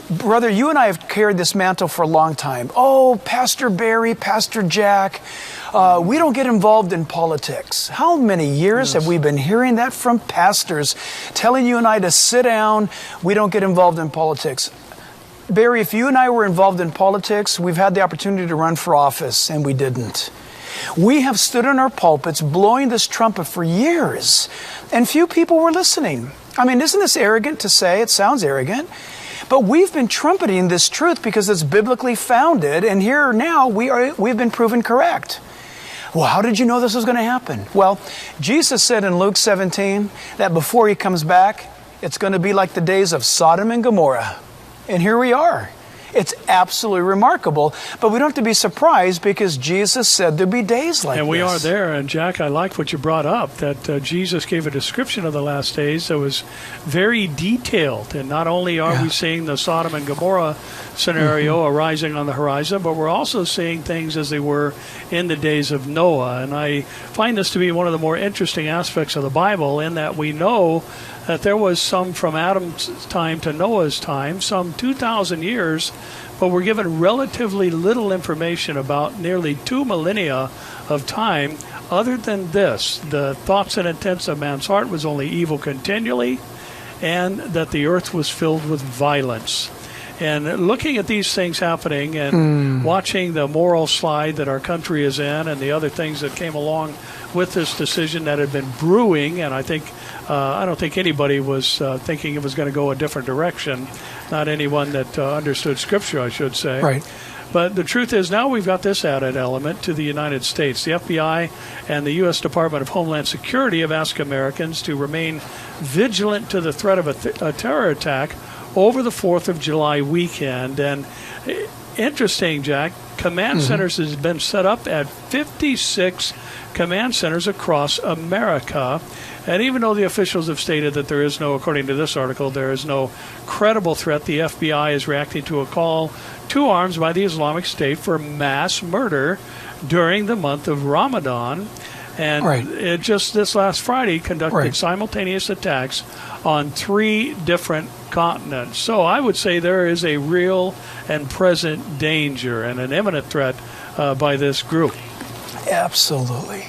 Brother, you and I have carried this mantle for a long time. Oh, Pastor Barry, Pastor Jack, we don't get involved in politics. How many years have we been hearing that from pastors, telling you and I to sit down, we don't get involved in politics? Barry, if you and I were involved in politics, we've had the opportunity to run for office, and we didn't. We have stood in our pulpits blowing this trumpet for years, and few people were listening. I mean, isn't this arrogant to say? It sounds arrogant. But we've been trumpeting this truth because it's biblically founded, and here now we've been proven correct. Well, how did you know this was going to happen? Well, Jesus said in Luke 17 that before He comes back, it's going to be like the days of Sodom and Gomorrah. And here we are. It's absolutely remarkable, but we don't have to be surprised because Jesus said there'd be days like this. And we are there. And Jack, I like what you brought up, that Jesus gave a description of the last days that was very detailed. And not only are we seeing the Sodom and Gomorrah scenario arising on the horizon, but we're also seeing things as they were in the days of Noah. And I find this to be one of the more interesting aspects of the Bible, in that we know that there was some from Adam's time to Noah's time, some 2,000 years, but we're given relatively little information about nearly 2 millennia of time. Other than this, the thoughts and intents of man's heart was only evil continually, and that the earth was filled with violence. And looking at these things happening and watching the moral slide that our country is in, and the other things that came along with this decision that had been brewing, and I don't think anybody was thinking it was going to go a different direction. Not anyone that understood Scripture, I should say. Right. But the truth is, now we've got this added element to the United States. The FBI and the U.S. Department of Homeland Security have asked Americans to remain vigilant to the threat of a terror attack over the 4th of July weekend. And interesting, Jack, command centers has been set up at 56 command centers across America. And even though the officials have stated that there is no, according to this article, there is no credible threat, the FBI is reacting to a call to arms by the Islamic State for mass murder during the month of Ramadan. And it just this last Friday conducted simultaneous attacks on 3 different continents. So I would say there is a real and present danger and an imminent threat by this group. Absolutely.